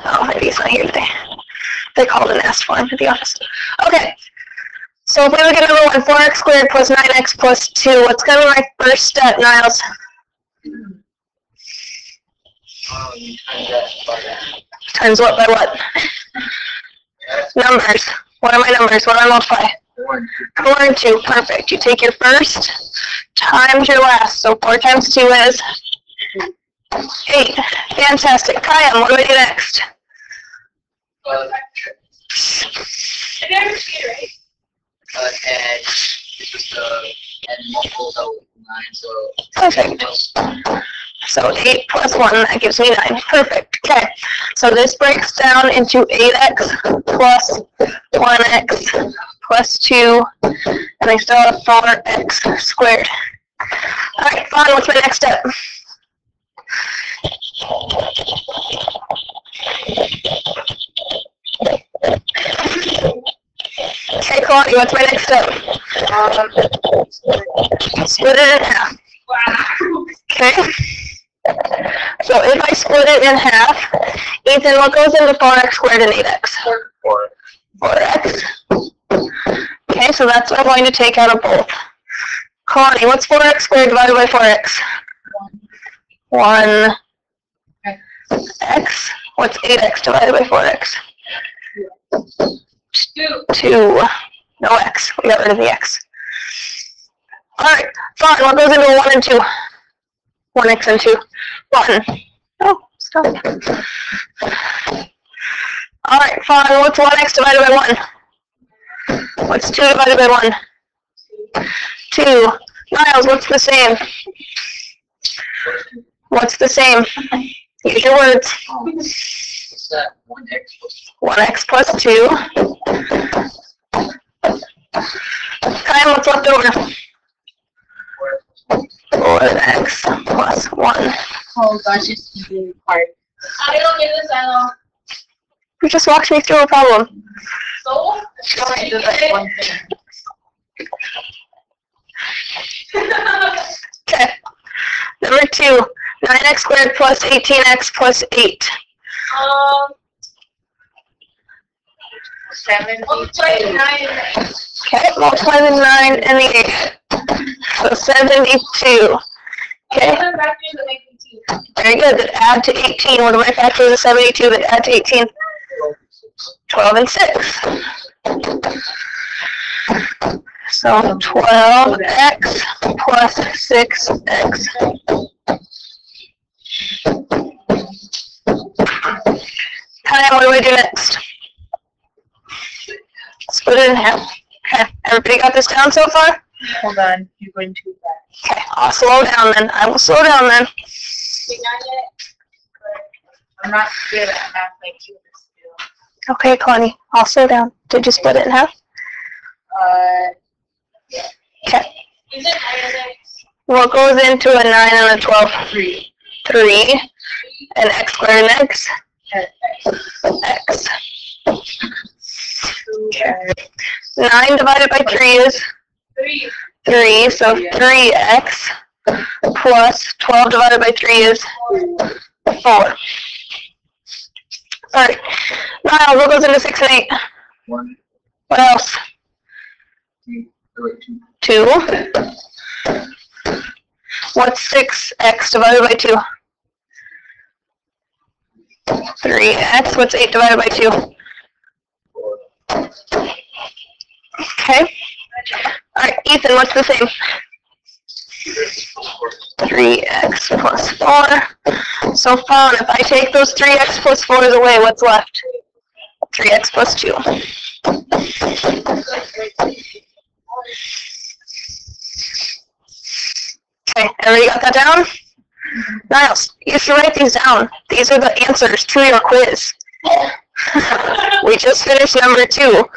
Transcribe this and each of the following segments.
Oh, maybe he's not here today. They called and asked for him at the office. Okay. So if we look at number 1, 4x squared plus 9x plus 2, what's going to be my first step, Niles? Times what by what? Numbers. What are my numbers? What do I multiply? 4 and 2. Perfect. You take your first times your last. So 4 times 2 is 8. Fantastic. Kayam, what do I do next? Perfect. So 8 plus 1, that gives me 9. Perfect. Okay. So this breaks down into 8x plus 1x plus 2, and I still have 4x squared. Alright, fine. What's my next step? Okay, Claudia, what's my next step? Split it in half. Okay. So if I split it in half, Ethan, what goes into 4x squared and 8x? 4x. Okay, so that's what I'm going to take out of both. Connie, what's 4x squared divided by 4x? 1x. What's 8x divided by 4x? 2. No x. We got rid of the x. Alright, fine. What goes into 1 and 2? 1x and 2. 1. Oh, stop. Alright, fine. What's 1x divided by 1? What's 2 divided by 1? 2. Niles, what's the same? What's the same? Use your words. 1x plus 2. Kyle, what's left over? 4x plus 1. Oh gosh, it's really hard. I don't get this at all. You just walked me through a problem. So? I did that one thing. Okay. Number 2. 9x squared plus 18x plus 8. 79. Okay, multiply the 9 and the 8. So 72. Okay. Very good. That add to 18. What are my factors of 72 that add to 18? 12 and 6. So 12x plus 6x. Kaya, what do I do next? Split it in half. Okay, everybody got this down so far? Hold on, you're going too fast. Okay, I'll slow down then. I will slow down then. I'm not good at math like you still. Okay, Connie, I'll slow down. Did you split it in half? Yeah. Okay. Is it -x? What goes into a 9 and a 12? 3. 3. And x squared and x? X. Okay. 9 divided by 3 is? 3. 3, so 3x plus 12 divided by 3 is? 4. Alright. Niles, what goes into 6 and 8? 1. What else? 2. What's 6x divided by 2? 3x. What's 8 divided by 2? 4. Okay. Alright, Ethan, what's the same? 3x plus 4. So fun. If I take those 3x plus 4s away, what's left? 3x plus 2. Okay, everybody got that down? Niles, you should write these down. These are the answers to your quiz. We just finished number 2.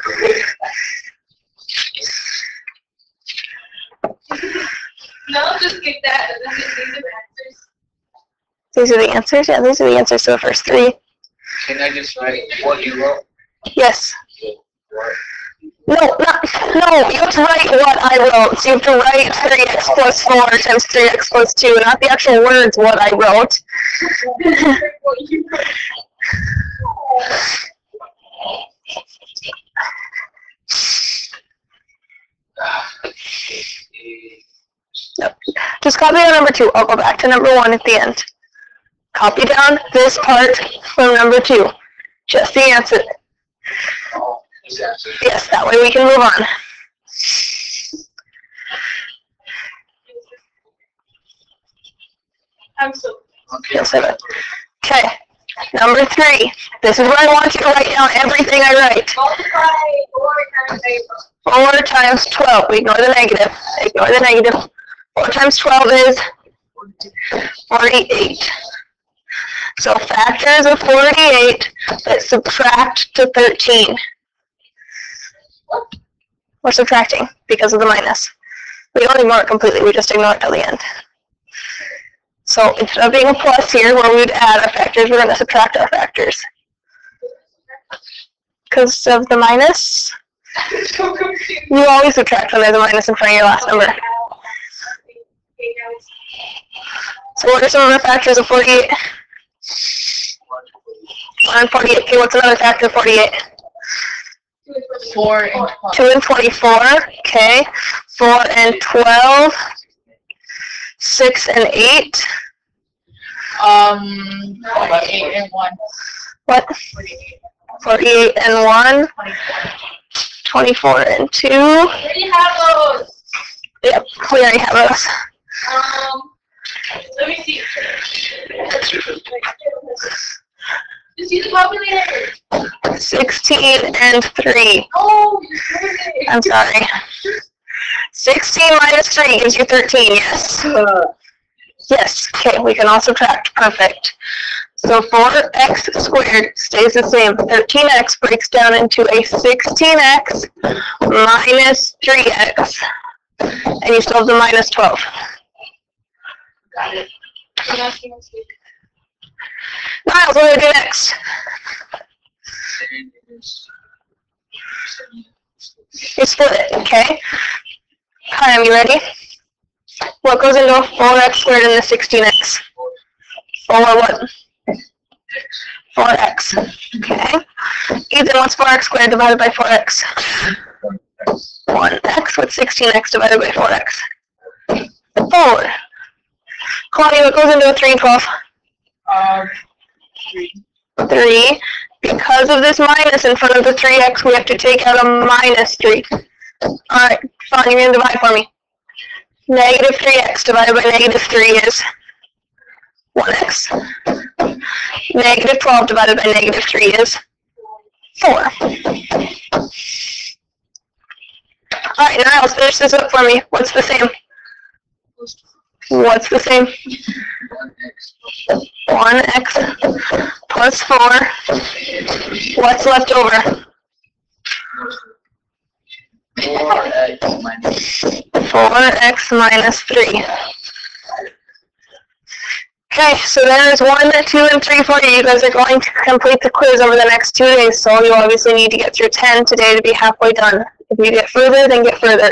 No, just get that. These are the answers. These are the answers? Yeah, these are the answers to the first 3. Can I just write what you wrote? Yes. What? No, you have to write what I wrote. So you have to write 3x plus 4 times 3x plus 2, not the actual words what I wrote. Just copy down number 2. I'll go back to number 1 at the end. Copy down this part from number 2. Just the answer. Oh, this answer. Yes, that way we can move on. I'm so. Okay. You'll say that. Okay. Number 3. This is where I want you to write down everything I write. Multiply 4 times 8. 4 times 12. We ignore the negative. Ignore the negative. 4 times 12 is 48. So factors of 48 that subtract to 13. We're subtracting because of the minus. We don't ignore it completely, we just ignore it till the end. So instead of being a plus here where we would add our factors, we're going to subtract our factors. Because of the minus, So confused. you always subtract when there's a minus in front of your last number. So what are some of the factors of 48? 1 and 48. Okay, what's another factor of 48? 4 and 2 and 24. Okay. 4 and 12. 6 and 8. 8 and 1. What? 48 and 1. 24 and 2. We already have those. Yep, we already have those. Let me see. Just use the calculator. 16 and 3. Oh, you're crazy. I'm sorry. 16 minus 3 gives you 13, yes. Yes, okay, we can all subtract. Perfect. So 4x squared stays the same. 13x breaks down into a 16x minus 3x. And you still have the minus 12. Got it. Niles, what do we do next? You split it, okay? Hi, you ready? What goes into a 4x squared and a 16x? 4 what? 4x. Okay. Ethan, what's 4x squared divided by 4x? 1x. What's 16x divided by 4x? 4. Claudia, what goes into a 3 and 12? 3. 3. Because of this minus in front of the 3x, we have to take out a minus 3. Alright, fine, you're going to divide for me. Negative 3x divided by negative 3 is 1x. Negative 12 divided by negative 3 is 4. Alright, now let's finish this up for me. What's the same? What's the same? 1x plus 4. What's left over? 4x minus 4x minus 3. Okay, so there's 1, 2, and 3 for you. You guys are going to complete the quiz over the next 2 days, so you obviously need to get through 10 today to be halfway done. If you get further, then get further.